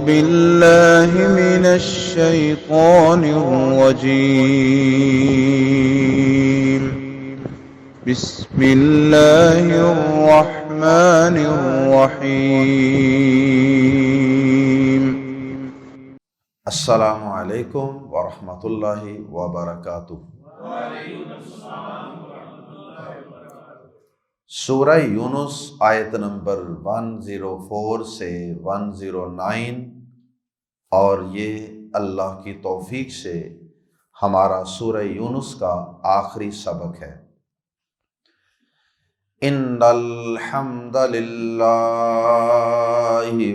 بالله من الشيطان الرجيم. بسم الله الرحمن الرحيم. السلام علیکم ورحمۃ اللہ وبرکاتہ۔ سورہ یونس آیت نمبر 104 سے 109، اور یہ اللہ کی توفیق سے ہمارا سورہ یونس کا آخری سبق ہے۔ ان الحمد للہ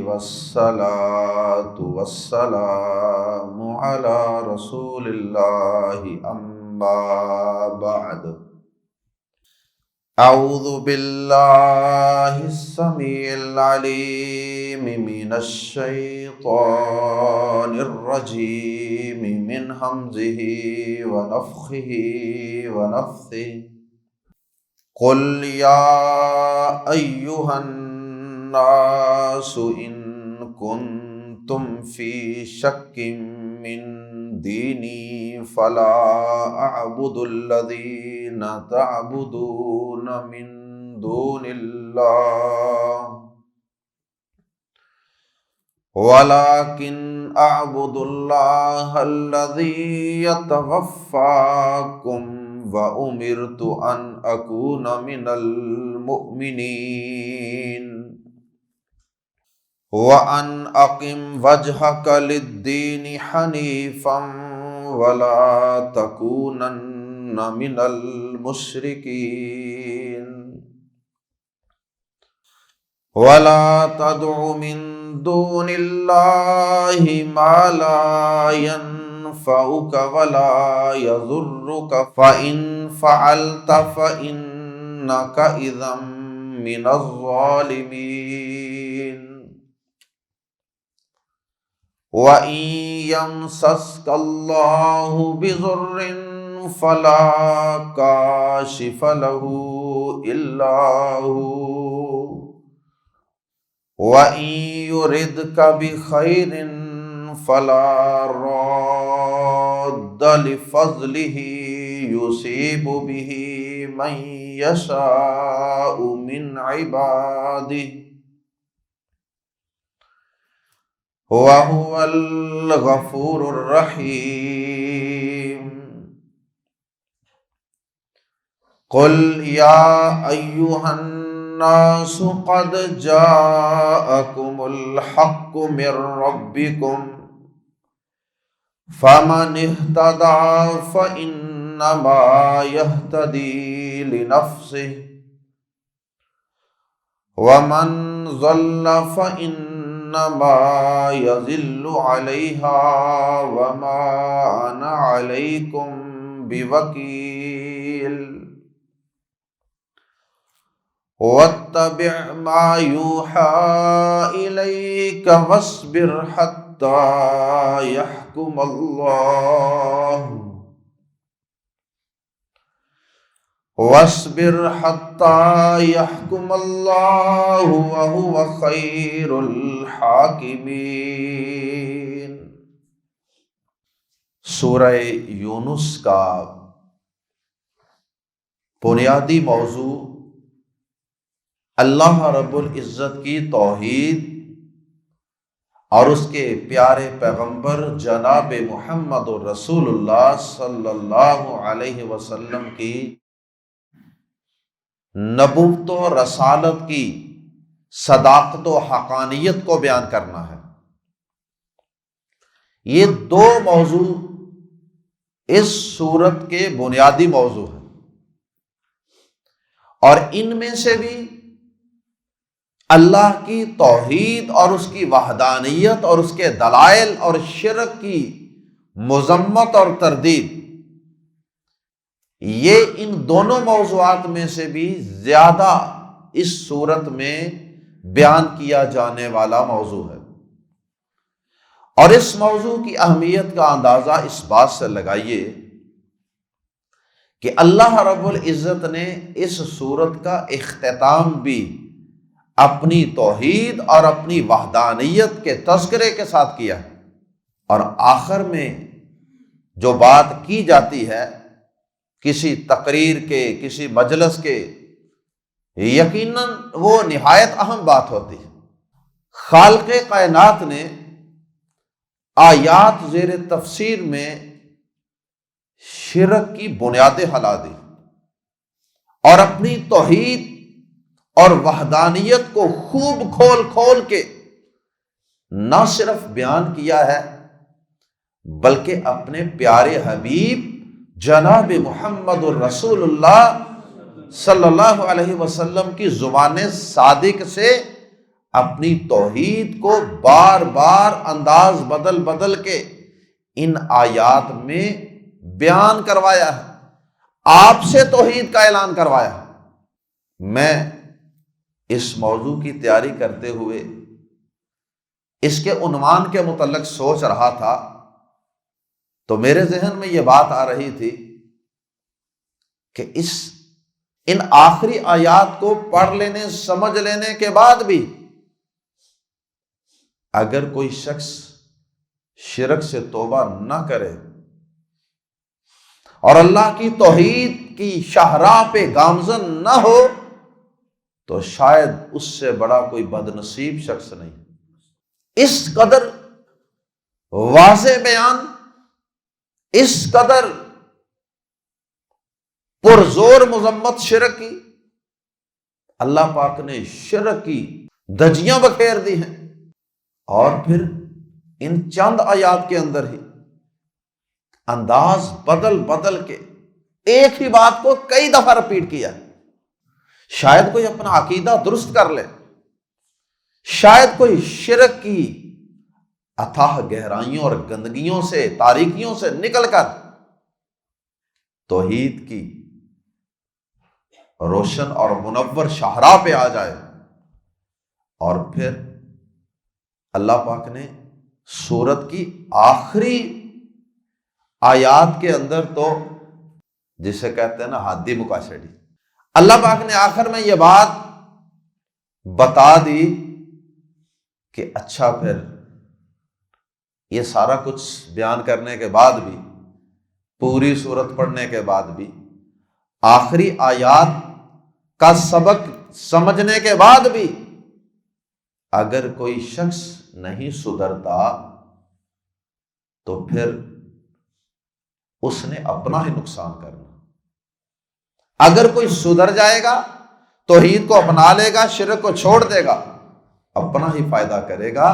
والصلاة والسلام علی رسول اللہ اما بعد۔ اعوذ باللہ السمیع العلیم من الشیطان الرجیم من ہمزہ ونفخہ ونفثہ۔ قل یا ایہا الناس ان کنتم فی شک من دینی فلا اعبد الذین تعبدون من دون اللہ ولکن اعبد اللہ الذی یتوفاکم وَأُمِرْتُ أَنْ أَكُونَ مِنَ الْمُؤْمِنِينَ وَأَنْ أَقِمْ وَجْهَكَ لِلدِّينِ حَنِيفًا وَلَا تَكُونَنَّ مِنَ الْمُشْرِكِينَ وَلَا تَدْعُ مِن دُونِ اللَّهِ مَا لَا ينفعك ولا يضرك فإن فعلت فإنك إذا من الظالمين وإن يمسسك الله بضر فلا كاشف له إلا هو وإن يردك بخير فلا راد لفضله يصيب به من يشاء من عباده وهو الغفور الرحيم قل يا أيها الناس قد جاءكم الحق من ربكم فمن اهتدى فإنما يهتدي لنفسه ومن ضل فإنما يضل عليها وما أنا عليكم بوكيل واتبع ما يوحى إليك واصبر حتى يحكم الله وهو خير الحاكمين۔ سورہ یونس کا بنیادی موضوع اللہ رب العزت کی توحید اور اس کے پیارے پیغمبر جناب محمد رسول اللہ صلی اللہ علیہ وسلم کی نبوت و رسالت کی صداقت و حقانیت کو بیان کرنا ہے۔ یہ دو موضوع اس سورت کے بنیادی موضوع ہیں، اور ان میں سے بھی اللہ کی توحید اور اس کی وحدانیت اور اس کے دلائل اور شرک کی مذمت اور تردید، یہ ان دونوں موضوعات میں سے بھی زیادہ اس صورت میں بیان کیا جانے والا موضوع ہے۔ اور اس موضوع کی اہمیت کا اندازہ اس بات سے لگائیے کہ اللہ رب العزت نے اس سورت کا اختتام بھی اپنی توحید اور اپنی وحدانیت کے تذکرے کے ساتھ کیا ہے۔ اور آخر میں جو بات کی جاتی ہے کسی تقریر کے، کسی مجلس کے، یقیناً وہ نہایت اہم بات ہوتی ہے۔ خالق کائنات نے آیات زیر تفسیر میں شرک کی بنیادیں ہلا دی اور اپنی توحید اور وحدانیت کو خوب کھول کھول کے نہ صرف بیان کیا ہے بلکہ اپنے پیارے حبیب جناب محمد الرسول اللہ صلی اللہ علیہ وسلم کی زبان صادق سے اپنی توحید کو بار بار انداز بدل بدل کے ان آیات میں بیان کروایا ہے، آپ سے توحید کا اعلان کروایا ہے۔ میں اس موضوع کی تیاری کرتے ہوئے اس کے عنوان کے متعلق سوچ رہا تھا تو میرے ذہن میں یہ بات آ رہی تھی کہ ان آخری آیات کو پڑھ لینے، سمجھ لینے کے بعد بھی اگر کوئی شخص شرک سے توبہ نہ کرے اور اللہ کی توحید کی شاہراہ پہ گامزن نہ ہو تو شاید اس سے بڑا کوئی بد نصیب شخص نہیں۔ اس قدر واضح بیان، اس قدر پرزور مذمت شرک کی، اللہ پاک نے شرک کی دھجیاں بکھیر دی ہیں، اور پھر ان چند آیات کے اندر ہی انداز بدل بدل کے ایک ہی بات کو کئی دفعہ رپیٹ کیا ہے۔ شاید کوئی اپنا عقیدہ درست کر لے، شاید کوئی شرک کی اتھاہ گہرائیوں اور گندگیوں سے، تاریکیوں سے نکل کر توحید کی روشن اور منور شاہراہ پہ آ جائے۔ اور پھر اللہ پاک نے سورت کی آخری آیات کے اندر تو جسے کہتے ہیں نا حادی مکاشڑی، اللہ پاک نے آخر میں یہ بات بتا دی کہ اچھا پھر یہ سارا کچھ بیان کرنے کے بعد بھی، پوری سورت پڑھنے کے بعد بھی، آخری آیات کا سبق سمجھنے کے بعد بھی اگر کوئی شخص نہیں سدھرتا تو پھر اس نے اپنا ہی نقصان کرنا۔ اگر کوئی سدھر جائے گا، توحید کو اپنا لے گا، شرک کو چھوڑ دے گا، اپنا ہی فائدہ کرے گا۔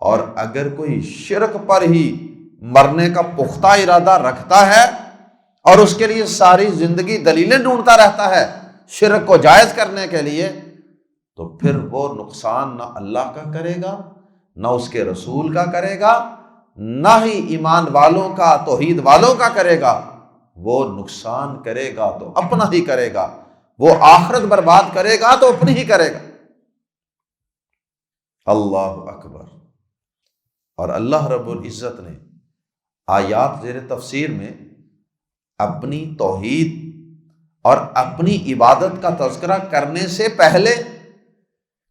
اور اگر کوئی شرک پر ہی مرنے کا پختہ ارادہ رکھتا ہے اور اس کے لیے ساری زندگی دلیلیں ڈھونڈتا رہتا ہے شرک کو جائز کرنے کے لیے، تو پھر وہ نقصان نہ اللہ کا کرے گا، نہ اس کے رسول کا کرے گا، نہ ہی ایمان والوں کا، توحید والوں کا کرے گا۔ وہ نقصان کرے گا تو اپنا ہی کرے گا، وہ آخرت برباد کرے گا تو اپنی ہی کرے گا۔ اللہ اکبر۔ اور اللہ رب العزت نے آیات زیر تفسیر میں اپنی توحید اور اپنی عبادت کا تذکرہ کرنے سے پہلے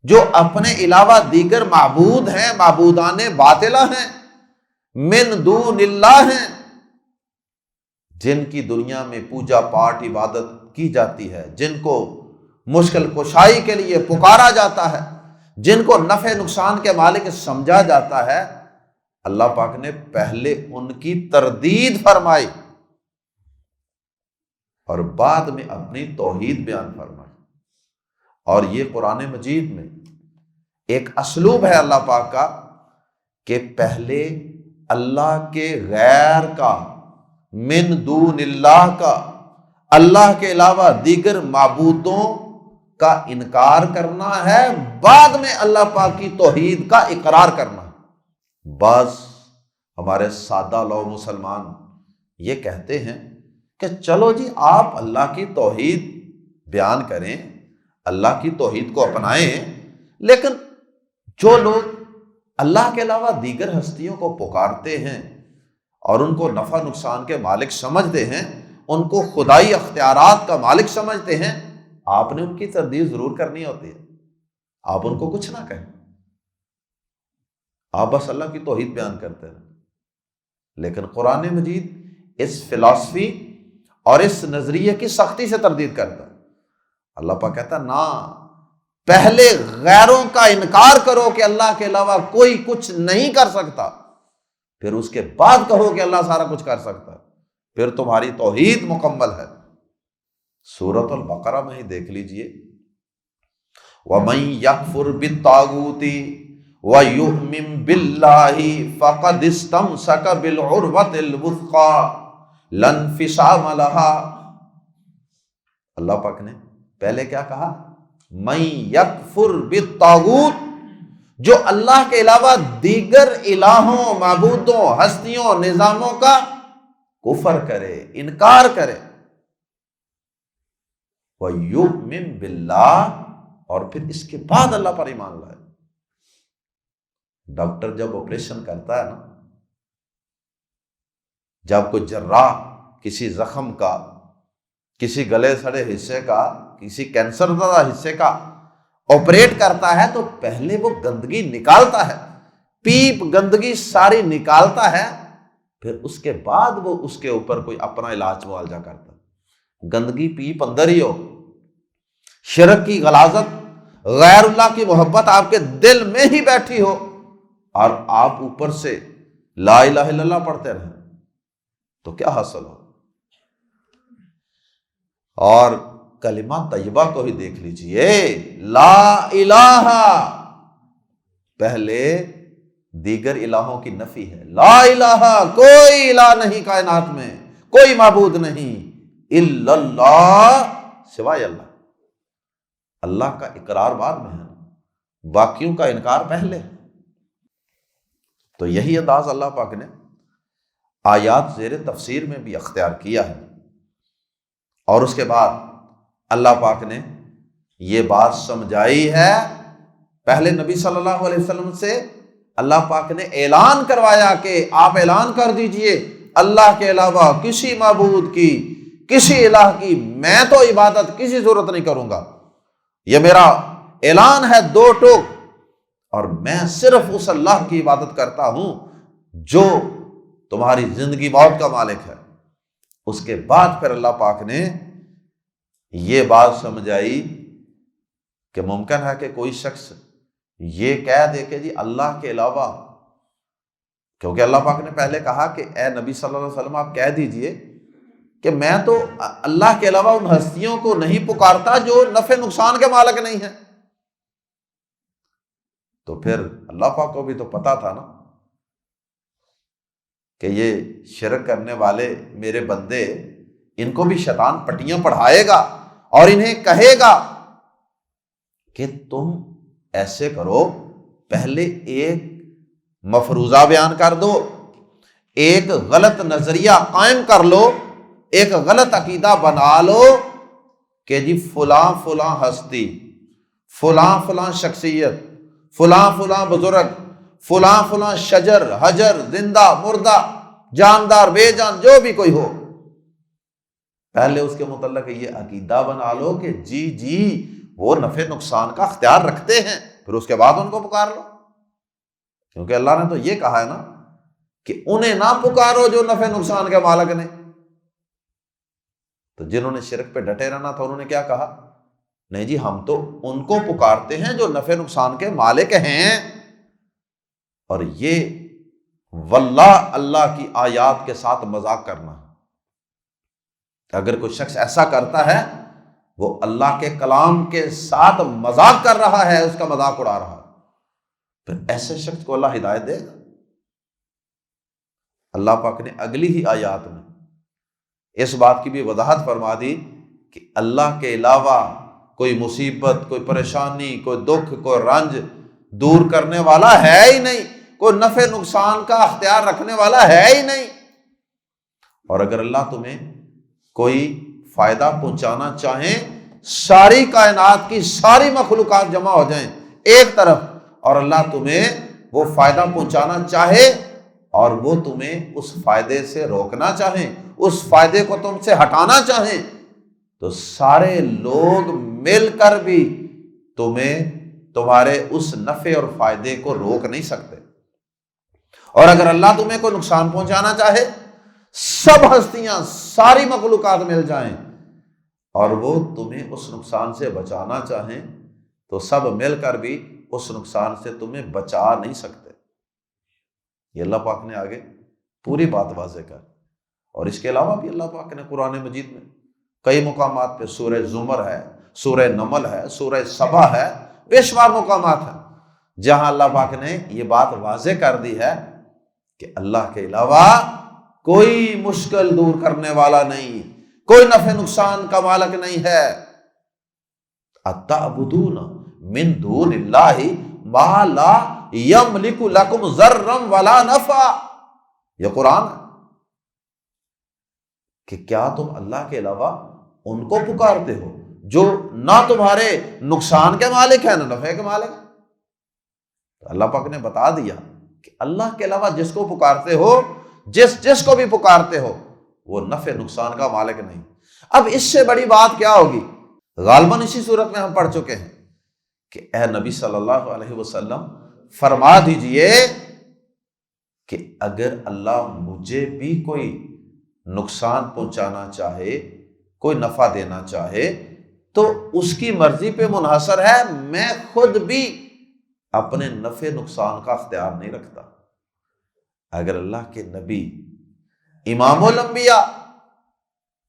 جو اپنے علاوہ دیگر معبود ہیں، معبودان باطلہ ہیں، من دون اللہ ہیں، جن کی دنیا میں پوجا پاٹ عبادت کی جاتی ہے، جن کو مشکل کشائی کے لیے پکارا جاتا ہے، جن کو نفع نقصان کے مالک سمجھا جاتا ہے، اللہ پاک نے پہلے ان کی تردید فرمائی اور بعد میں اپنی توحید بیان فرمائی۔ اور یہ قرآن مجید میں ایک اسلوب ہے اللہ پاک کا کہ پہلے اللہ کے غیر کا، من دون اللہ کا، اللہ کے علاوہ دیگر معبودوں کا انکار کرنا ہے، بعد میں اللہ پاک کی توحید کا اقرار کرنا۔ بعض ہمارے سادہ لوگ مسلمان یہ کہتے ہیں کہ چلو جی آپ اللہ کی توحید بیان کریں، اللہ کی توحید کو اپنائیں، لیکن جو لوگ اللہ کے علاوہ دیگر ہستیوں کو پکارتے ہیں اور ان کو نفع نقصان کے مالک سمجھتے ہیں، ان کو خدائی اختیارات کا مالک سمجھتے ہیں، آپ نے ان کی تردید ضرور کرنی ہوتی ہے۔ آپ ان کو کچھ نہ کہیں، آپ بس اللہ کی توحید بیان کرتے رہیں۔ لیکن قرآن مجید اس فلسفی اور اس نظریے کی سختی سے تردید کرتا ہے۔ اللہ پاک کہتا ہے نا، پہلے غیروں کا انکار کرو کہ اللہ کے علاوہ کوئی کچھ نہیں کر سکتا، پھر اس کے بعد کہو کہ اللہ سارا کچھ کر سکتا ہے، پھر تمہاری توحید مکمل ہے۔ سورۃ البقرہ میں ہی دیکھ لیجئے، وَمَن يَكْفُرْ بِالطَّاغُوتِ وَيُؤْمِن بِاللَّهِ فَقَدِ اسْتَمْسَكَ بِالْعُرْوَةِ الْوُثْقَىٰ لَا انفصام لَهَا۔ اللہ پاک نے پہلے کیا کہا؟ مَن يَكْفُرْ بِالطَّاغُوتِ، جو اللہ کے علاوہ دیگر الہوں، معبودوں، ہستیوں، نظاموں کا کفر کرے، انکار کرے، وَيُؤْمِن بِاللَّهِ، اور پھر اس کے بعد اللہ پر ایمان لائے۔ ڈاکٹر جب آپریشن کرتا ہے نا، جب کوئی جراح کسی زخم کا، کسی گلے سڑے حصے کا، کسی کینسر زدہ حصے کا آپریٹ کرتا ہے تو پہلے وہ گندگی نکالتا ہے، پیپ گندگی ساری نکالتا ہے، پھر اس کے بعد وہ اس کے اوپر کوئی اپنا علاج معالجہ کرتا ہے۔ گندگی پیپ اندر ہی ہو، شرک کی غلاظت، غیر اللہ کی محبت آپ کے دل میں ہی بیٹھی ہو، اور آپ اوپر سے لا الہ الا اللہ پڑھتے رہیں، تو کیا حاصل ہو؟ اور کلمہ طیبہ کو ہی دیکھ لیجئے، لا الہ، پہلے دیگر الہوں کی نفی ہے، لا الہ، کوئی الہ نہیں کائنات میں، کوئی معبود نہیں، الا اللہ، سوائے اللہ۔ اللہ کا اقرار بعد میں ہے، باقیوں کا انکار پہلے۔ تو یہی انداز اللہ پاک نے آیات زیر تفسیر میں بھی اختیار کیا ہے، اور اس کے بعد اللہ پاک نے یہ بات سمجھائی ہے۔ پہلے نبی صلی اللہ علیہ وسلم سے اللہ پاک نے اعلان کروایا کہ آپ اعلان کر دیجئے اللہ کے علاوہ کسی معبود کی، کسی الہ کی میں تو عبادت کسی صورت نہیں کروں گا، یہ میرا اعلان ہے دو ٹوک، اور میں صرف اس اللہ کی عبادت کرتا ہوں جو تمہاری زندگی موت کا مالک ہے۔ اس کے بعد پھر اللہ پاک نے یہ بات سمجھائی کہ ممکن ہے کہ کوئی شخص یہ کہہ دے کہ جی اللہ کے علاوہ، کیونکہ اللہ پاک نے پہلے کہا کہ اے نبی صلی اللہ علیہ وسلم آپ کہہ دیجئے کہ میں تو اللہ کے علاوہ ان ہستیوں کو نہیں پکارتا جو نفع نقصان کے مالک نہیں ہیں۔ تو پھر اللہ پاک کو بھی تو پتا تھا نا کہ یہ شرک کرنے والے میرے بندے، ان کو بھی شیطان پٹیاں پڑھائے گا اور انہیں کہے گا کہ تم ایسے کرو، پہلے ایک مفروضہ بیان کر دو، ایک غلط نظریہ قائم کر لو، ایک غلط عقیدہ بنا لو کہ جی فلاں فلاں ہستی، فلاں فلاں شخصیت، فلاں فلاں بزرگ، فلاں فلاں شجر حجر، زندہ مردہ، جاندار بے جان، جو بھی کوئی ہو، پہلے اس کے متعلق یہ عقیدہ بنا لو کہ جی وہ نفع نقصان کا اختیار رکھتے ہیں، پھر اس کے بعد ان کو پکار لو، کیونکہ اللہ نے تو یہ کہا ہے نا کہ انہیں نہ پکارو جو نفع نقصان کے مالک نے۔ تو جنہوں نے شرک پہ ڈٹے رہنا تھا انہوں نے کیا کہا؟ نہیں جی ہم تو ان کو پکارتے ہیں جو نفع نقصان کے مالک ہیں۔ اور یہ واللہ اللہ کی آیات کے ساتھ مذاق کرنا ہے۔ اگر کوئی شخص ایسا کرتا ہے وہ اللہ کے کلام کے ساتھ مذاق کر رہا ہے، اس کا مذاق اڑا رہا ہے، پھر ایسے شخص کو اللہ ہدایت دے گا؟ اللہ پاک نے اگلی ہی آیات میں اس بات کی بھی وضاحت فرما دی کہ اللہ کے علاوہ کوئی مصیبت، کوئی پریشانی، کوئی دکھ، کوئی رنج دور کرنے والا ہے ہی نہیں، کوئی نفع نقصان کا اختیار رکھنے والا ہے ہی نہیں۔ اور اگر اللہ تمہیں کوئی فائدہ پہنچانا چاہیں، ساری کائنات کی ساری مخلوقات جمع ہو جائیں ایک طرف، اور اللہ تمہیں وہ فائدہ پہنچانا چاہے اور وہ تمہیں اس فائدے سے روکنا چاہیں، اس فائدے کو تم سے ہٹانا چاہیں، تو سارے لوگ مل کر بھی تمہیں تمہارے اس نفع اور فائدے کو روک نہیں سکتے۔ اور اگر اللہ تمہیں کوئی نقصان پہنچانا چاہے، سب ہستیاں، ساری مخلوقات مل جائیں اور وہ تمہیں اس نقصان سے بچانا چاہیں، تو سب مل کر بھی اس نقصان سے تمہیں بچا نہیں سکتے۔ یہ اللہ پاک نے آگے پوری بات واضح کر، اور اس کے علاوہ بھی اللہ پاک نے قرآن مجید میں کئی مقامات پہ، سورہ زمر ہے، سورہ نمل ہے، سورہ سبا ہے، بے شمار مقامات ہیں جہاں اللہ پاک نے یہ بات واضح کر دی ہے کہ اللہ کے علاوہ کوئی مشکل دور کرنے والا نہیں، کوئی نفع نقصان کا مالک نہیں ہے۔ اتعبدون من دون اللہ ما لا یملک لکم ضرا ولا نفع، یہ قرآن ہے کہ کیا تم اللہ کے علاوہ ان کو پکارتے ہو جو نہ تمہارے نقصان کے مالک ہیں نہ نفع کے مالک ہیں؟ تو اللہ پاک نے بتا دیا کہ اللہ کے علاوہ جس کو پکارتے ہو، جس کو بھی پکارتے ہو، وہ نفع نقصان کا مالک نہیں۔ اب اس سے بڑی بات کیا ہوگی؟ غالباً اسی صورت میں ہم پڑھ چکے ہیں کہ اے نبی صلی اللہ علیہ وسلم فرما دیجئے کہ اگر اللہ مجھے بھی کوئی نقصان پہنچانا چاہے، کوئی نفع دینا چاہے، تو اس کی مرضی پہ منحصر ہے، میں خود بھی اپنے نفع نقصان کا اختیار نہیں رکھتا۔ اگر اللہ کے نبی امام الانبیاء،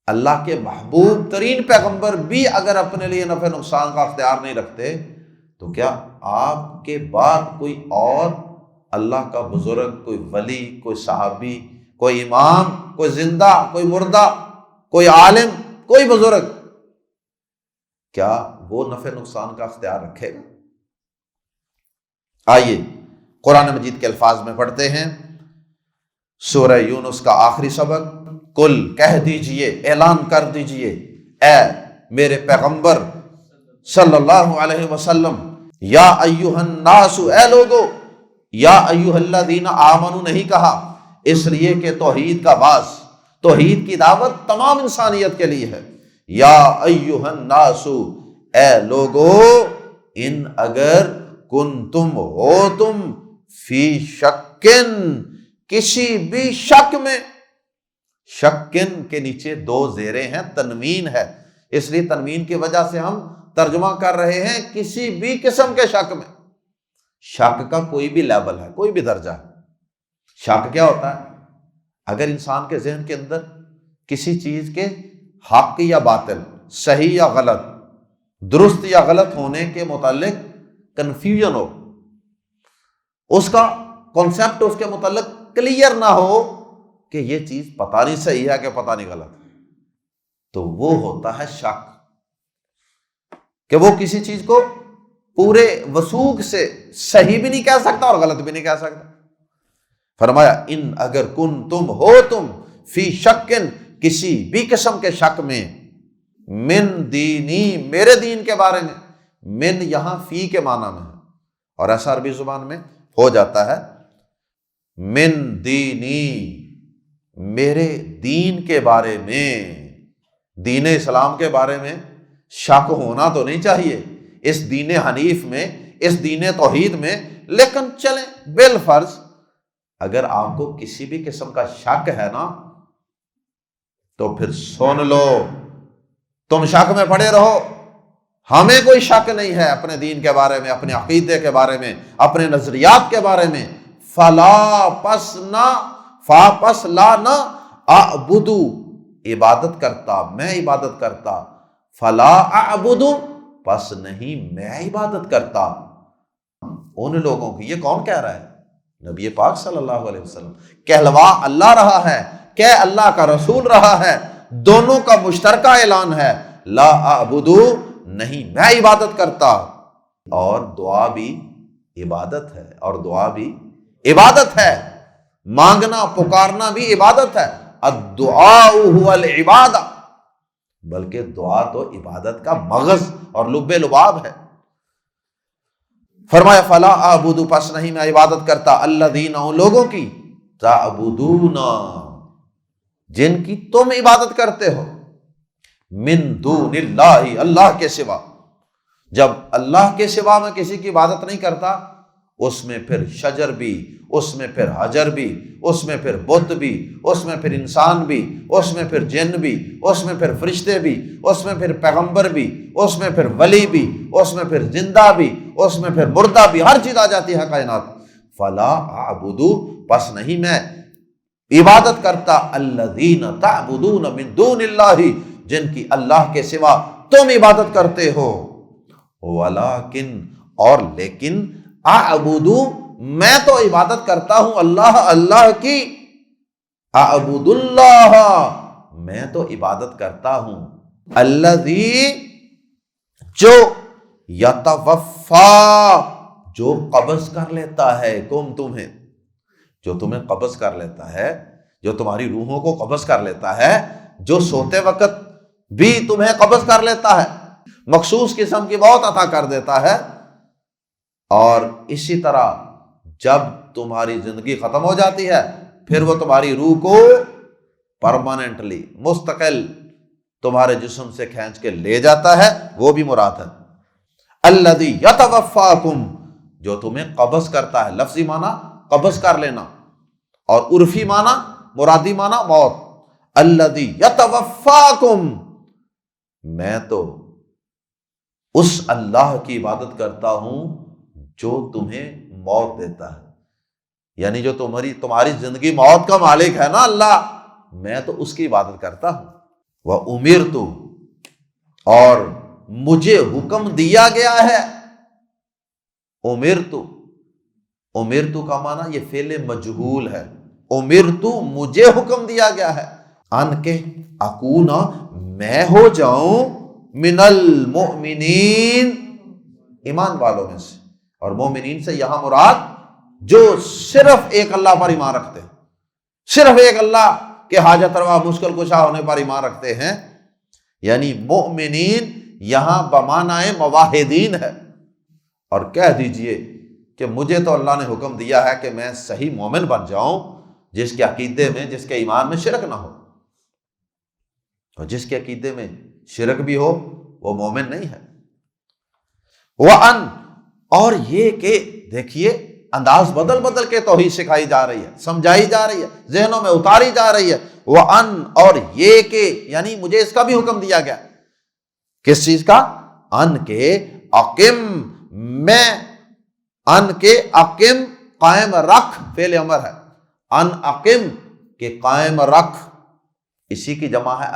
اللہ کے محبوب ترین پیغمبر بھی اگر اپنے لیے نفع نقصان کا اختیار نہیں رکھتے، تو کیا آپ کے بعد کوئی اور اللہ کا بزرگ، کوئی ولی، کوئی صحابی، کوئی امام، کوئی زندہ، کوئی مردہ، کوئی عالم، کوئی بزرگ، کیا وہ نفع نقصان کا اختیار رکھے گا؟ آئیے قرآن مجید کے الفاظ میں پڑھتے ہیں سورہ یونس کا آخری سبق۔ کل کہہ دیجئے، اعلان کر دیجئے، اے میرے پیغمبر صلی اللہ علیہ وسلم، یا ایھا الناس، اے لوگو، یا ایھا الذین آمنوا نہیں کہا اس لیے کہ توحید کا باعث، توحید کی دعوت تمام انسانیت کے لیے ہے۔ یا ایھا الناس، اے لوگو، ان اگر کنتم ہو تم فی شکن، کسی بھی شک میں، شکن کے نیچے دو زیریں ہیں، تنوین ہے، اس لیے تنوین کی وجہ سے ہم ترجمہ کر رہے ہیں کسی بھی قسم کے شک میں۔ شک کا کوئی بھی لیول ہے، کوئی بھی درجہ ہے۔ شک کیا ہوتا ہے؟ اگر انسان کے ذہن کے اندر کسی چیز کے حق یا باطل، صحیح یا غلط، درست یا غلط ہونے کے متعلق کنفیوژن ہو، اس کا کانسیپٹ اس کے متعلق کلیئر نہ ہو کہ یہ چیز پتہ نہیں صحیح ہے کہ پتہ نہیں غلط، تو وہ ہوتا ہے شک، کہ وہ کسی چیز کو پورے وثوق سے صحیح بھی نہیں کہہ سکتا اور غلط بھی نہیں کہہ سکتا۔ فرمایا ان اگر تم ہو تم فی شکن، کسی بھی قسم کے شک میں، من دینی، میرے دین کے بارے میں، من یہاں فی کے معنی میں ہے، اور ایسا عربی زبان میں ہو جاتا ہے من دینی، میرے دین کے بارے میں، دین اسلام کے بارے میں شک ہونا تو نہیں چاہیے، اس دین حنیف میں، اس دین توحید میں، لیکن چلیں بالفرض اگر آپ کو کسی بھی قسم کا شک ہے نا، تو پھر سن لو، تم شک میں پڑے رہو، ہمیں کوئی شک نہیں ہے اپنے دین کے بارے میں، اپنے عقیدے کے بارے میں، اپنے نظریات کے بارے میں۔ فلا پس لا نہ اعبدو، عبادت کرتا، میں عبادت کرتا، فلا اعبدو، پس نہیں میں عبادت کرتا ان لوگوں کی۔ یہ کون کہہ رہا ہے؟ نبی پاک صلی اللہ علیہ وسلم۔ کہلوا اللہ رہا ہے، کہ اللہ کا رسول رہا ہے، دونوں کا مشترکہ اعلان ہے، لا اعبدو، نہیں میں عبادت کرتا۔ اور دعا بھی عبادت ہے، اور دعا بھی عبادت ہے، مانگنا پکارنا بھی عبادت ہے۔ الدعاء هو العبادہ، بلکہ دعا تو عبادت کا مغز اور لب لباب ہے۔ فرمایا فلا اعبدو، پس نہیں میں عبادت کرتا، الذین، ان لوگوں کی، تعبدون، جن کی تم عبادت کرتے ہو، من دون اللہ، اللہ کے سوا، جب اللہ کے سوا میں کسی کی عبادت نہیں کرتا، اس میں پھر شجر بھی، اس میں پھر حجر بھی، اس میں پھر بت بھی، اس میں پھر انسان بھی، اس میں پھر جن بھی، اس میں پھر فرشتے بھی، اس میں پھر پیغمبر بھی، اس میں پھر ولی بھی، اس میں پھر زندہ بھی، اس میں پھر مردہ بھی، ہر چیز آ جاتی ہے کائنات۔ فلا اعبدو، پس نہیں میں عبادت کرتا الذین تعبدون من دون اللہ، جن کی اللہ کے سوا تم عبادت کرتے ہو، ولیکن، اور لیکن، اعبدو، میں تو عبادت کرتا ہوں اللہ کی، اعبد اللہ، میں تو عبادت کرتا ہوں الذی، جو یتوفا، جو قبض کر لیتا ہے تمہیں، جو تمہیں قبض کر لیتا ہے، جو تمہاری روحوں کو قبض کر لیتا ہے، جو سوتے وقت بھی تمہیں قبض کر لیتا ہے، مخصوص قسم کی موت عطا کر دیتا ہے، اور اسی طرح جب تمہاری زندگی ختم ہو جاتی ہے پھر وہ تمہاری روح کو پرماننٹلی، مستقل تمہارے جسم سے کھینچ کے لے جاتا ہے، وہ بھی مراد ہے۔ الذی یتوفاکم، جو تمہیں قبض کرتا ہے، لفظی معنی قبض کر لینا، اور عرفی معنی، مرادی معنی موت۔ الذی یتوفاکم، میں تو اس اللہ کی عبادت کرتا ہوں جو تمہیں موت دیتا ہے، یعنی جو تمہاری زندگی موت کا مالک ہے نا اللہ، میں تو اس کی عبادت کرتا ہوں۔ وَأُمِرْتُ، اور مجھے حکم دیا گیا ہے، امرتو کا معنی یہ فعل مجہول ہے، امرتو، مجھے حکم دیا گیا ہے، ان کے اکون، میں ہو جاؤں، من المؤمنین، ایمان والوں میں سے، اور مومنین سے یہاں مراد جو صرف ایک اللہ پر ایمان رکھتے ہیں، صرف ایک اللہ کے حاجت روا مشکل کشا ہونے پر ایمان رکھتے ہیں، یعنی مومنین یہاں بمعنی موحدین ہے۔ اور کہہ دیجئے کہ مجھے تو اللہ نے حکم دیا ہے کہ میں صحیح مومن بن جاؤں جس کے عقیدے میں، جس کے ایمان میں شرک نہ ہو، اور جس کے عقیدے میں شرک بھی ہو وہ مومن نہیں ہے۔ وَأَن، اور یہ کہ دیکھیے انداز بدل بدل کے توحید سکھائی جا رہی ہے، سمجھائی جا رہی ہے، ذہنوں میں اتاری جا رہی ہے۔ وَأَن، اور یہ کہ، یعنی مجھے اس کا بھی حکم دیا گیا، کس چیز کا؟ ان کے اقم، میں، ان کے اقم، قائم رکھ، فعل امر ہے، ان اقم کہ قائم رکھ، اسی کی جمع ہے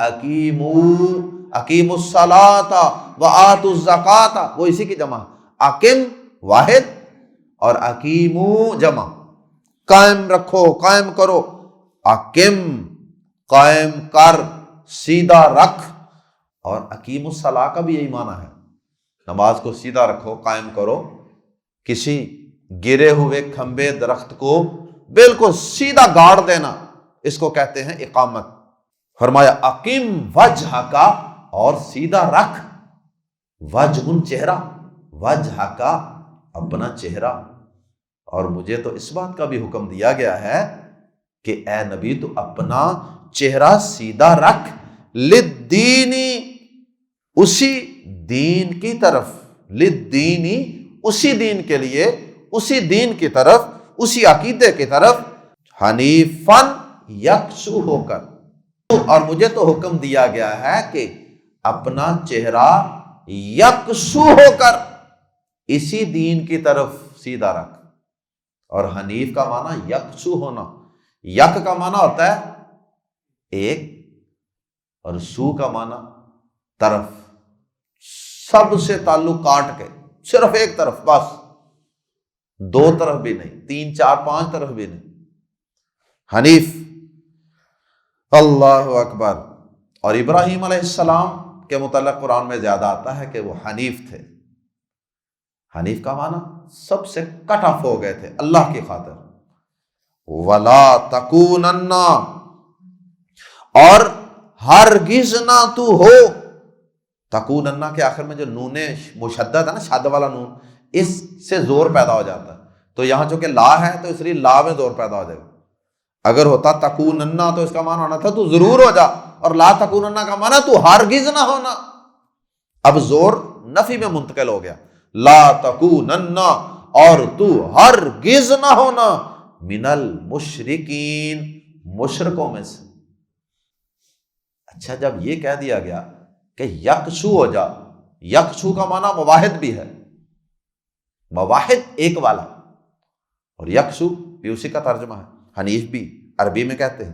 اقیموا الصلاۃ وآتوا الزکاۃ، وہ اسی کی جمع ہے، اقم واحد اور اقیموا جمع، قائم رکھو، قائم کرو، اقم قائم کر، سیدھا رکھ، اور اقیم الصلاۃ کا بھی یہی معنی ہے، نماز کو سیدھا رکھو، قائم کرو، کسی گرے ہوئے کھمبے درخت کو بالکل سیدھا گاڑ دینا، اس کو کہتے ہیں اقامت۔ فرمایا اقیم وجہ کا، اور سیدھا رکھ، وجہ چہرہ، وجہ کا اپنا چہرہ، اور مجھے تو اس بات کا بھی حکم دیا گیا ہے کہ اے نبی تو اپنا چہرہ سیدھا رکھ، للدینی، اسی دین کی طرف، للدینی، اسی دین کے لیے، اسی دین کی طرف، اسی عقیدے کی طرف، حنیفاً، یکسو ہو کر، اور مجھے تو حکم دیا گیا ہے کہ اپنا چہرہ یکسو ہو کر اسی دین کی طرف سیدھا رکھ۔ اور حنیف کا معنی یکسو ہونا، یک کا معنی ہوتا ہے ایک، اور سو کا معنی طرف، سب سے تعلق کاٹ کے صرف ایک طرف، بس دو طرف بھی نہیں، 3 4 5 طرف بھی نہیں، حنیف۔ اللہ اکبر۔ اور ابراہیم علیہ السلام کے متعلق قرآن میں زیادہ آتا ہے کہ وہ حنیف تھے۔ حنیف کا معنی سب سے کٹ آف ہو گئے تھے اللہ کی خاطر۔ وَلَا تَكُونَنَّ، اور ہرگز نہ تو ہو، تکونن کے آخر میں جو نون مشدد ہے نا، شد والا نون، اس سے زور پیدا ہو جاتا ہے، تو یہاں چونکہ لا ہے تو اس لیے لا میں زور پیدا ہو جائے گا۔ اگر ہوتا تکونن تو اس کا معنی ہونا تھا تو ضرور ہو جا، اور لا تکونن کا معنی تو ہرگز نہ ہونا۔ اب زور نفی میں منتقل ہو گیا، لا تکونن، اور تو ہرگز نہ ہونا، من المشرکین، مشرکوں میں سے۔ اچھا، جب یہ کہہ دیا گیا کہ یکسو ہو جا، یکسو کا معنی مواحد بھی ہے، مواحد ایک والا، اور یکسو بھی اسی کا ترجمہ ہے، حنیف بھی عربی میں کہتے ہیں۔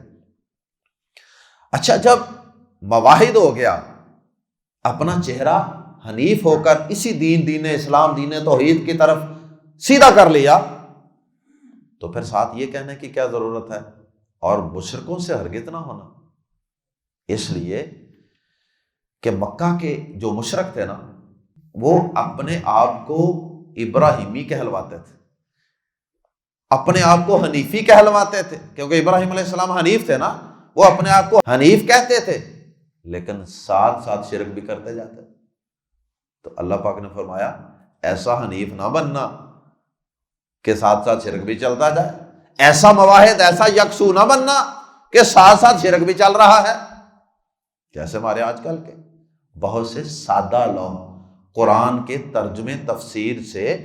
اچھا، جب مواحد ہو گیا، اپنا چہرہ حنیف ہو کر اسی دین اسلام، دین توحید کی طرف سیدھا کر لیا، تو پھر ساتھ یہ کہنے کی کیا ضرورت ہے، اور مشرکوں سے ہرگز نہ ہونا؟ اس لیے کہ مکہ کے جو مشرک تھے نا، وہ اپنے آپ کو ابراہیمی کہلواتے تھے، اپنے آپ کو حنیفی کہلواتے تھے، کیونکہ ابراہیم علیہ السلام حنیف تھے نا، وہ اپنے آپ کو حنیف کہتے تھے، لیکن ساتھ ساتھ شرک بھی کرتے جاتے۔ تو اللہ پاک نے فرمایا ایسا حنیف نہ بننا کہ ساتھ ساتھ شرک بھی چلتا جائے، ایسا مواحد، ایسا یکسو نہ بننا کہ ساتھ ساتھ شرک بھی چل رہا ہے۔ جیسے ہمارے آج کل کے بہت سے سادہ لوگ قرآن کے ترجمے تفسیر سے،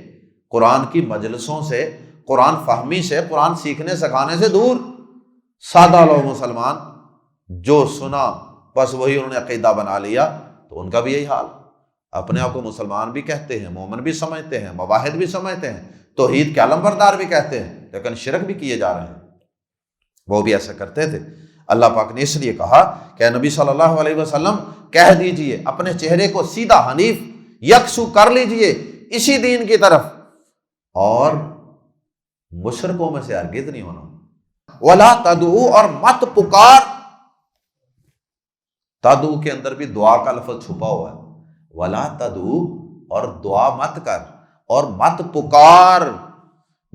قرآن کی مجلسوں سے، قرآن فہمی سے، قرآن سیکھنے سکھانے سے دور، سادہ لوگ مسلمان جو سنا بس وہی انہوں نے عقیدہ بنا لیا، تو ان کا بھی یہی حال، اپنے آپ کو مسلمان بھی کہتے ہیں، مومن بھی سمجھتے ہیں، مواحد بھی سمجھتے ہیں، توحید کے علم بردار بھی کہتے ہیں، لیکن شرک بھی کیے جا رہے ہیں۔ وہ بھی ایسا کرتے تھے۔ اللہ پاک نے اس لیے کہا کہ نبی صلی اللہ علیہ وسلم کہہ دیجئے، اپنے چہرے کو سیدھا حنیف یکسو کر لیجئے اسی دین کی طرف، اور مشرکوں میں سے ہرگز نہیں ہونا۔ وَلَا تَدْعُو، اور مت پکار، تدعو کے اندر بھی دعا کا لفظ چھپا ہوا ہے، وَلَا تَدْعُو، اور دعا مت کر، اور مت پکار،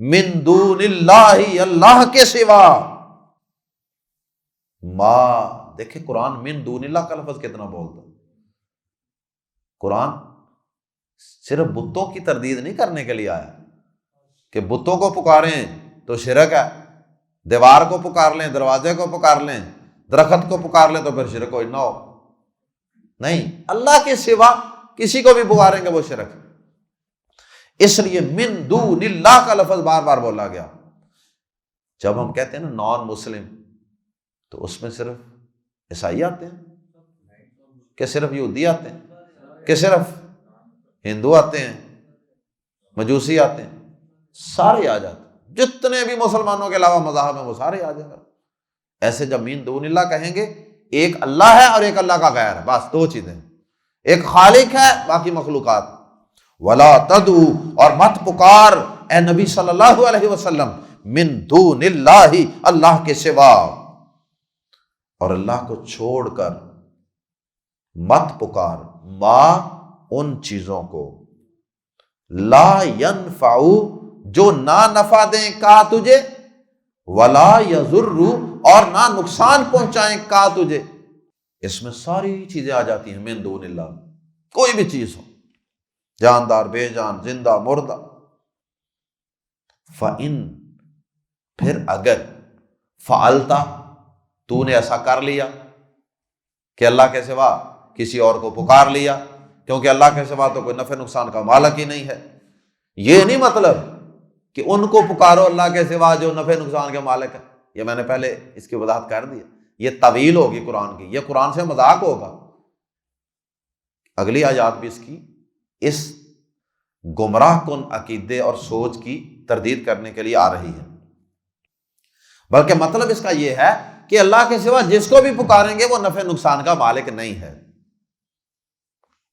من دون اللہ، اللہ کے سوا، دیکھیں قرآن من دون اللہ کا لفظ کتنا بولتا ہے۔ قرآن صرف بتوں کی تردید نہیں کرنے کے لیے آیا کہ بتوں کو پکاریں تو شرک ہے، دیوار کو پکار لیں، دروازے کو پکار لیں، درخت کو پکار لیں تو پھر شرک ہو نہ ہو، نہیں، اللہ کے سوا کسی کو بھی پکاریں گے وہ شرک ہے۔ اس لیے من دون اللہ کا لفظ بار بار بولا گیا۔ جب ہم کہتے ہیں نا نان مسلم، تو اس میں صرف عیسائی آتے ہیں کہ صرف یہودی آتے ہیں کہ صرف ہندو آتے ہیں، مجوسی آتے ہیں؟ سارے آ جاتے ہیں، جتنے بھی مسلمانوں کے علاوہ مذاہب ہیں وہ سارے آ جائیں گے۔ ایسے جب من دون اللہ کہیں گے، ایک اللہ ہے اور ایک اللہ کا غیر ہے، بس دو چیزیں، ایک خالق ہے باقی مخلوقات۔ وَلَا تَدْعُو، اور مت پکار اے نبی صلی اللہ علیہ وسلم، من دون اللہ، اللہ کے سوا، اور اللہ کو چھوڑ کر مت پکار، ما ان چیزوں کو، لا ینفعو، جو نہ نفع دیں کا تجھے، ولا یضر، اور نہ نقصان پہنچائیں کا تجھے۔ اس میں ساری چیزیں آ جاتی ہیں من دون اللہ، کوئی بھی چیز ہو، جاندار، بے جان، زندہ، مردہ۔ فَإِن، پھر اگر، فعلتا، تو نے ایسا کر لیا کہ اللہ کے سوا کسی اور کو پکار لیا، کیونکہ اللہ کے سوا تو کوئی نفع نقصان کا مالک ہی نہیں ہے۔ یہ نہیں مطلب کہ ان کو پکارو اللہ کے سوا جو نفع نقصان کے مالک ہے، یہ میں نے پہلے اس کی وضاحت کر دی، یہ طویل ہوگی قرآن کی، یہ قرآن سے مذاق ہوگا۔ اگلی آیات بھی اس کی اس گمراہ کن عقیدے اور سوچ کی تردید کرنے کے لیے آ رہی ہے، بلکہ مطلب اس کا یہ ہے کہ اللہ کے سوا جس کو بھی پکاریں گے وہ نفع نقصان کا مالک نہیں ہے۔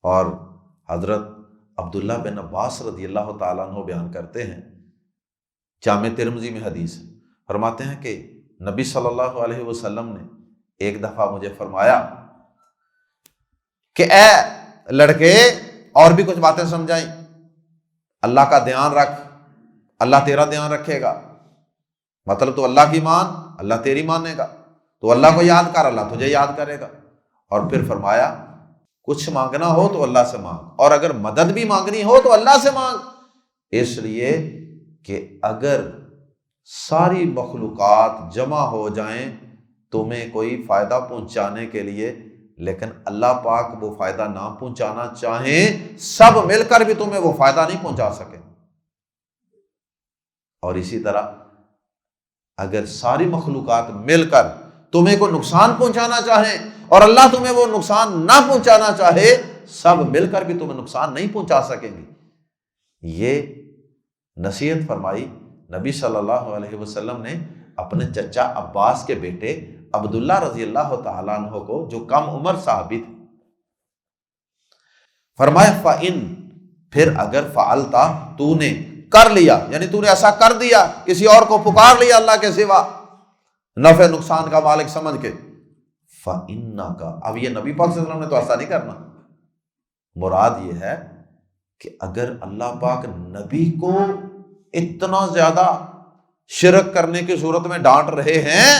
اور حضرت عبداللہ بن عباس رضی اللہ تعالیٰ عنہ بیان کرتے ہیں، جامع ترمذی میں حدیث، فرماتے ہیں کہ نبی صلی اللہ علیہ وسلم نے ایک دفعہ مجھے فرمایا کہ اے لڑکے، اور بھی کچھ باتیں سمجھائیں، اللہ کا دھیان رکھ، اللہ تیرا دھیان رکھے گا، مطلب تو اللہ کی مان، اللہ تیری مانے گا، تو اللہ کو یاد کر، اللہ تجھے یاد کرے گا۔ اور پھر فرمایا کچھ مانگنا ہو تو اللہ سے مانگ، اور اگر مدد بھی مانگنی ہو تو اللہ سے مانگ، اس لیے کہ اگر ساری مخلوقات جمع ہو جائیں تمہیں کوئی فائدہ پہنچانے کے لیے، لیکن اللہ پاک وہ فائدہ نہ پہنچانا چاہیں، سب مل کر بھی تمہیں وہ فائدہ نہیں پہنچا سکے۔ اور اسی طرح اگر ساری مخلوقات مل کر تمہیں کوئی نقصان پہنچانا چاہیں اور اللہ تمہیں وہ نقصان نہ پہنچانا چاہے، سب مل کر بھی تمہیں نقصان نہیں پہنچا سکیں گے۔ یہ نصیحت فرمائی نبی صلی اللہ علیہ وسلم نے اپنے چچا عباس کے بیٹے عبداللہ رضی اللہ تعالیٰ عنہ کو، جو کم عمر صحابی تھے۔ فرمایا فَإِن، پھر اگر فعلتا، تو نے کر لیا، یعنی تو نے ایسا کر دیا، کسی اور کو پکار لیا اللہ کے سوا نفع نقصان کا مالک سمجھ کے، فَإِنَّكَ، اب یہ نبی پاک صلی اللہ علیہ وسلم نے تو ایسا نہیں کرنا، مراد یہ ہے کہ اگر اللہ پاک نبی کو اتنا زیادہ شرک کرنے کی صورت میں ڈانٹ رہے ہیں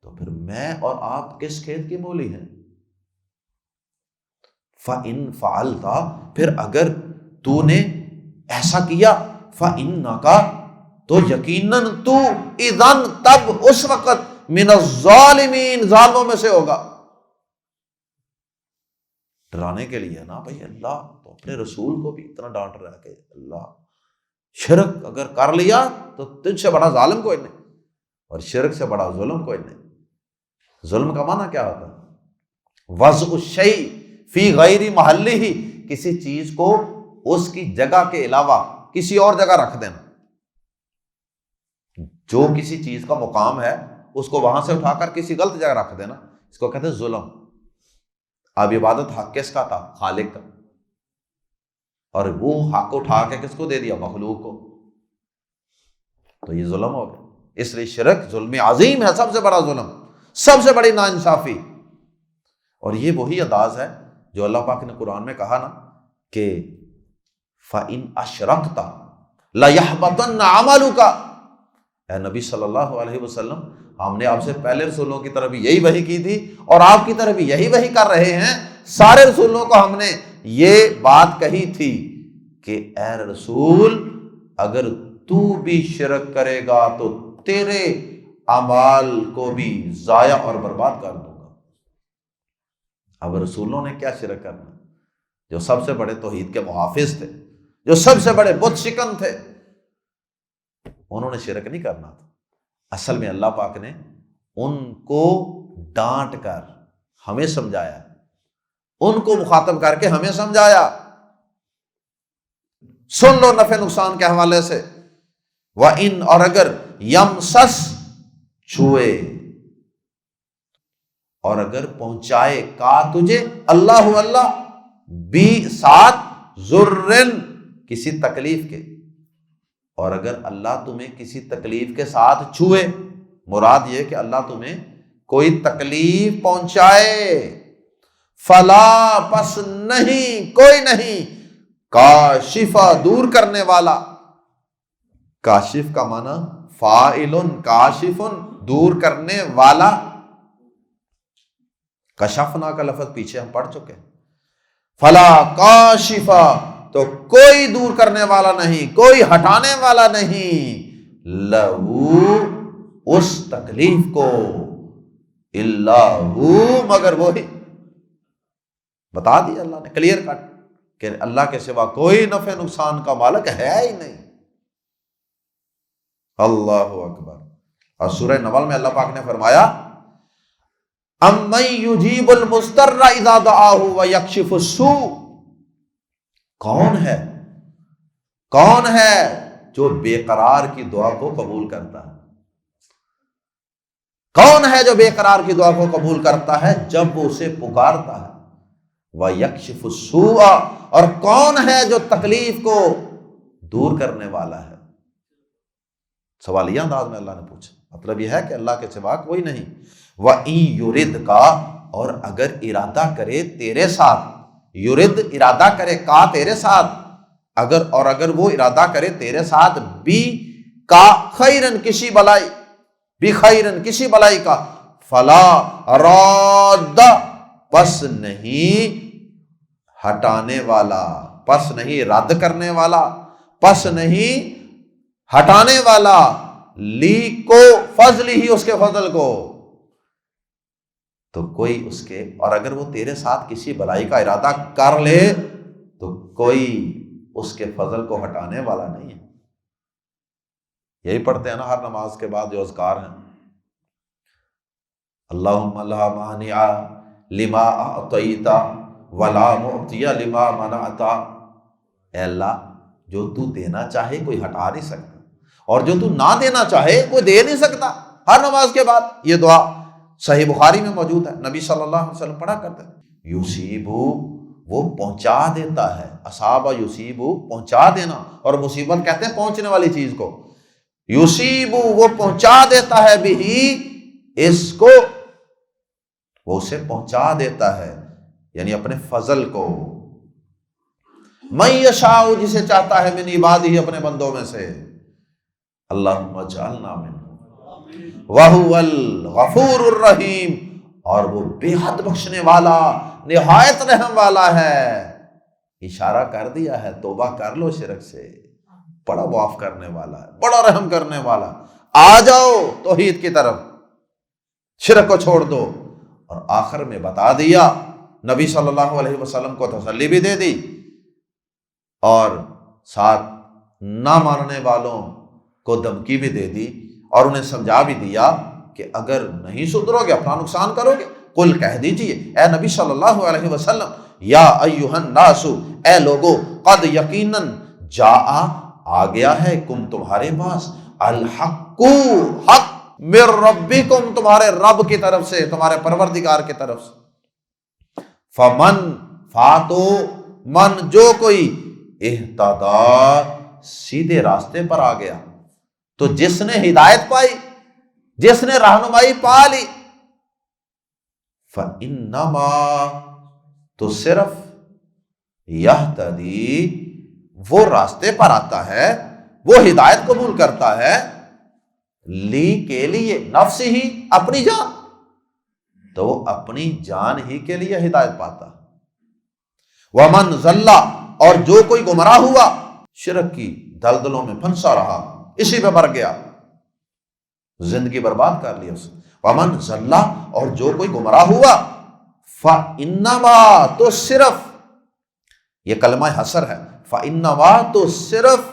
تو پھر میں اور آپ کس کھیت کی مولی ہیں؟ فَإِن فَعَلْتَ، پھر اگر تو نے ایسا کیا، فَإِنَّكَ، تو یقیناً تو اذن، تب اس وقت، من الظالمین، ظالموں میں سے ہوگا۔ ڈرانے کے لیے نا بھائی، اللہ تو اپنے رسول کو بھی اتنا ڈانٹ رہا ہے کہ اللہ شرک اگر کر لیا تو تجھ سے بڑا ظالم کوئی نہیں، اور شرک سے بڑا ظلم کوئی نہیں۔ ظلم کا معنی کیا ہوتا ہے؟ وضع الشیء فی غیر محلہ، کسی چیز کو اس کی جگہ کے علاوہ کسی اور جگہ رکھ دینا۔ جو کسی چیز کا مقام ہے اس کو وہاں سے اٹھا کر کسی غلط جگہ رکھ دینا، اس کو کہتے ہیں ظلم۔ اب عبادت حق کس کا تھا؟ خالق کا، اور وہ حق اٹھا کے کس کو دے دیا؟ مخلوق کو، تو یہ ظلم ہو گیا۔ اس لیے شرک ظلم عظیم ہے، سب سے بڑا ظلم، سب سے بڑی ناانصافی۔ اور یہ وہی انداز ہے جو اللہ پاک نے قرآن میں کہا نا کہ فَإِنْ أَشْرَكْتَ لَيَحْبَطَنَّ عَمَلُكَ۔ اے نبی صلی اللہ علیہ وسلم، ہم نے آپ سے پہلے رسولوں کی طرف بھی یہی وحی کی تھی اور آپ کی طرف بھی یہی وحی کر رہے ہیں۔ سارے رسولوں کو ہم نے یہ بات کہی تھی کہ اے رسول، اگر تو بھی شرک کرے گا تو تیرے اعمال کو بھی ضائع اور برباد کر دوں گا۔ اب رسولوں نے کیا شرک کرنا؟ جو سب سے بڑے توحید کے محافظ تھے، جو سب سے بڑے بت شکن تھے، انہوں نے شرک نہیں کرنا تھا۔ اصل میں اللہ پاک نے ان کو ڈانٹ کر ہمیں سمجھایا، ان کو مخاطب کر کے ہمیں سمجھایا۔ سن لو نفع نقصان کے حوالے سے، وَإِنْ، اور اگر یمسس، چھوئے، اور اگر پہنچائے، کا تجھے، اللہ بھی، ساتھ، ضرن، کسی تکلیف کے، اور اگر اللہ تمہیں کسی تکلیف کے ساتھ چھوئے، مراد یہ کہ اللہ تمہیں کوئی تکلیف پہنچائے، فلا، پس نہیں، کوئی نہیں، کاشفہ، دور کرنے والا۔ کاشف کا معنی فاعل، کاشف، دور کرنے والا۔ کشفنا کا لفظ پیچھے ہم پڑھ چکے ہیں۔ فلا کاشفہ، تو کوئی دور کرنے والا نہیں، کوئی ہٹانے والا نہیں، لہو، اس تکلیف کو، الا ہو، مگر وہی۔ بتا دیا اللہ نے کلیئر کٹ کہ اللہ کے سوا کوئی نفع نقصان کا مالک ہے ہی نہیں۔ اللہ اکبر۔ اور سورہ نمل میں اللہ پاک نے فرمایا اَمَّن يُجِيبُ الْمُضْطَرَّ إِذَا دَعَاهُ وَيَكْشِفُ السُّوءَ، کون ہے جو بے قرار کی دعا کو قبول کرتا ہے؟ کون ہے جو بے قرار کی دعا کو قبول کرتا ہے جب وہ اسے پکارتا ہے؟ وَيَكْشِفُ السُّوءَ، اور کون ہے جو تکلیف کو دور کرنے والا ہے؟ سوالیہ انداز میں اللہ نے پوچھا، مطلب یہ ہے کہ اللہ کے سوا کوئی نہیں۔ وَإِن يُرِدْكَ، اور اگر ارادہ کرے تیرے ساتھ، یرد ارادہ کرے، کا تیرے ساتھ، اگر وہ ارادہ کرے تیرے ساتھ، بھی کا خیرن، کسی بلائی، بھی خیرن، کسی بلائی کا، فلا راد، پس نہیں ہٹانے والا، پس نہیں رد کرنے والا، پس نہیں ہٹانے والا، لی کو، فضل ہی، اس کے فضل کو۔ تو کوئی اس کے، اور اگر وہ تیرے ساتھ کسی بلائی کا ارادہ کر لے تو کوئی اس کے فضل کو ہٹانے والا نہیں ہے۔ یہی پڑھتے ہیں نا ہر نماز کے بعد جو اذکار ہیں، اللہم لا مانع لما اعطیت ولا معطی لما منعت، اے اللہ جو تو دینا چاہے کوئی ہٹا نہیں سکتا، اور جو تو نہ دینا چاہے کوئی دے نہیں سکتا۔ ہر نماز کے بعد یہ دعا صحیح بخاری میں موجود ہے، نبی صلی اللہ علیہ وسلم پڑھا کرتے ہیں۔ یصیبو، وہ پہنچا دیتا ہے، اصابہ یصیبو پہنچا دینا، اور مصیبت کہتے ہیں پہنچنے والی چیز کو۔ یصیبو وہ پہنچا دیتا ہے، بھی اس کو، وہ اسے پہنچا دیتا ہے یعنی اپنے فضل کو، من یشاء جسے چاہتا ہے، من عبادہ اپنے بندوں میں سے، اللہم اجعلنا منہ، وَهُوَ الْغَفُورُ الرَّحِيمُ، اور وہ بے حد بخشنے والا نہایت رحم والا ہے۔ اشارہ کر دیا ہے توبہ کر لو شرک سے، بڑا معاف کرنے والا ہے، بڑا رحم کرنے والا، آ جاؤ توحید کی طرف، شرک کو چھوڑ دو۔ اور آخر میں بتا دیا، نبی صلی اللہ علیہ وسلم کو تسلی بھی دے دی، اور ساتھ نہ ماننے والوں کو دھمکی بھی دے دی، اور انہیں سمجھا بھی دیا کہ اگر نہیں سدھرو گے اپنا نقصان کرو گے۔ قل کہہ دیجئے اے نبی صلی اللہ علیہ وسلم، یا ایھا الناس، اے لوگو، قد یقیناً جاء آ گیا ہے، کم تمہارے پاس، الحق حق، من ربکم تمہارے رب کی طرف سے، تمہارے پروردگار کی طرف سے، فمن فاتو، من جو کوئی، اہتدی سیدھے راستے پر آ گیا، تو جس نے ہدایت پائی، جس نے رہنمائی پا لی، فَإِنَّمَا، تو صرف، یہتدی وہ راستے پر آتا ہے، وہ ہدایت قبول کرتا ہے، لی کے لیے، نفس ہی اپنی جان، تو وہ اپنی جان ہی کے لیے ہدایت پاتا۔ وَمَنْ ضَلَّ، اور جو کوئی گمراہ ہوا، شرک کی دلدلوں میں پھنسا رہا، اسی پہ مر گیا، زندگی برباد کر لی اس نے۔ وَمَنْ ضَلَّ، اور جو کوئی گمراہ ہوا، فَإِنَّمَا، تو صرف، یہ کلمہ حسر ہے، فَإِنَّمَا تو صرف،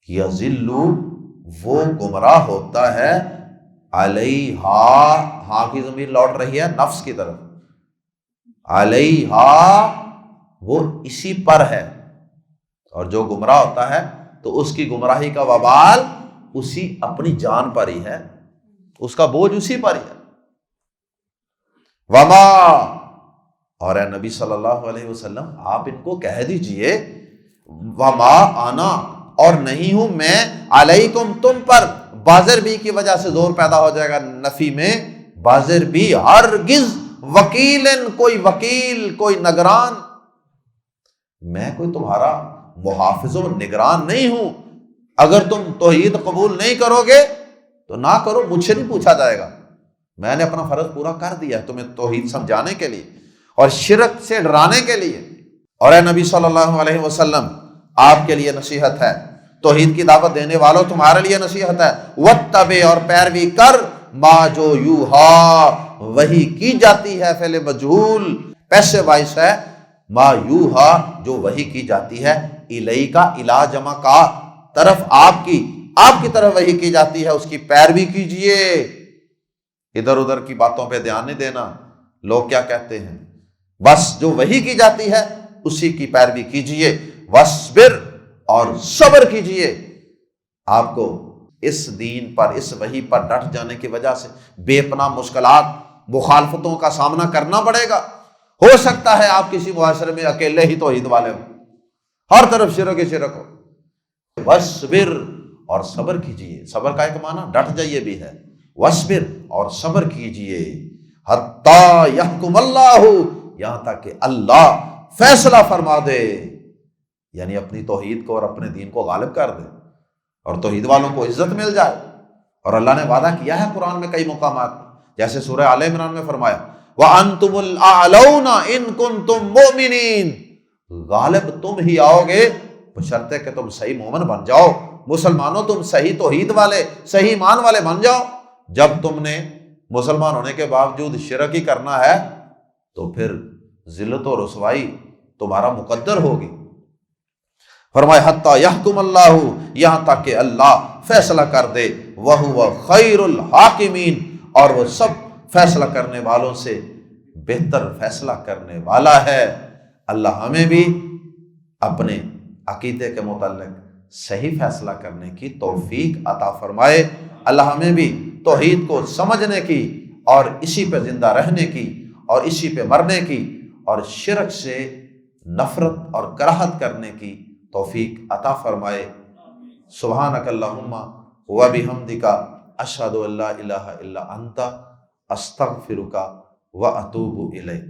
یَضِلُّ وہ گمراہ ہوتا ہے، علیہا، ہاں کی ضمیر لوٹ رہی ہے نفس کی طرف، علیہا وہ اسی پر ہے، اور جو گمراہ ہوتا ہے تو اس کی گمراہی کا وبال اسی اپنی جان پر ہی ہے، اس کا بوجھ اسی پر ہی ہے۔ وما، اور اے نبی صلی اللہ علیہ وسلم آپ ان کو کہہ دیجئے، وما آنا، اور نہیں ہوں میں، علیکم تم پر، بازر بھی کی وجہ سے زور پیدا ہو جائے گا نفی میں، بازر بھی، ہرگز، وکیل، کوئی وکیل، کوئی نگران، میں کوئی تمہارا محافظ و نگران نہیں ہوں، اگر تم توحید قبول نہیں کرو گے تو نہ کرو، مجھ سے نہیں پوچھا جائے گا، میں نے اپنا فرض پورا کر دیا ہے تمہیں توحید سمجھانے کے لیے اور شرک سے ڈرانے کے لیے۔ اور اے نبی صلی اللہ علیہ وسلم آپ کے لیے نصیحت ہے، توحید کی دعوت دینے والوں تمہارے لیے نصیحت ہے، واتبع، اور پیروی کر، ما جو یوحا وحی کی جاتی ہے، فعل مجہول پیسے وائس ہے، ما یوحا جو وحی کی جاتی ہے، الیکا، الا جمع کا، طرف آپ کی طرف وحی کی جاتی ہے، اس کی پیروی کیجئے، ادھر ادھر کی باتوں پہ دھیان نہیں دینا، لوگ کیا کہتے ہیں، بس جو وحی کی جاتی ہے اسی کی پیروی کیجئے، وصبر، اور صبر کیجئے۔ آپ کو اس دین پر، اس وحی پر ڈٹ جانے کی وجہ سے بے پناہ مشکلات، مخالفتوں کا سامنا کرنا پڑے گا، ہو سکتا ہے آپ کسی معاشرے میں اکیلے ہی توحید والے ہوں، ہر طرف شرک ہی شرک ہو، وصبر، اور صبر کیجئے، صبر کا ایک معنی ڈٹ جائیے بھی ہے، وصبر، اور صبر کیجئے، حتی یحکم اللہ، یہاں تک کہ اللہ فیصلہ فرما دے، یعنی اپنی توحید کو اور اپنے دین کو غالب کر دے اور توحید والوں کو عزت مل جائے۔ اور اللہ نے وعدہ کیا ہے قرآن میں کئی مقامات، جیسے سورہ آل عمران میں فرمایا، وَأَنْتُمُ الْأَعْلَوْنَ إِن كُنْتُم مُؤْمِنِينَ، غالب تم ہی آؤ گے بشرطے کہ تم صحیح مومن بن جاؤ، مسلمانوں تم صحیح توحید والے، صحیح ایمان والے بن جاؤ۔ جب تم نے مسلمان ہونے کے باوجود شرک ہی کرنا ہے تو پھر ذلت و رسوائی تمہارا مقدر ہوگی۔ فرمائے حتیٰ یحکم اللہ، یہاں تک کہ اللہ فیصلہ کر دے، وَهُوَ خَيْرُ الْحَاكِمِينَ، اور وہ سب فیصلہ کرنے والوں سے بہتر فیصلہ کرنے والا ہے۔ اللہ ہمیں بھی اپنے عقیدے کے متعلق صحیح فیصلہ کرنے کی توفیق عطا فرمائے۔ اللہ ہمیں بھی توحید کو سمجھنے کی اور اسی پہ زندہ رہنے کی اور اسی پہ مرنے کی اور شرک سے نفرت اور کراہت کرنے کی توفیق عطا فرمائے۔ سبحانک اللہم و بحمدک اشہد ان لا الہ الا انت استغفرک و اتوب الیک۔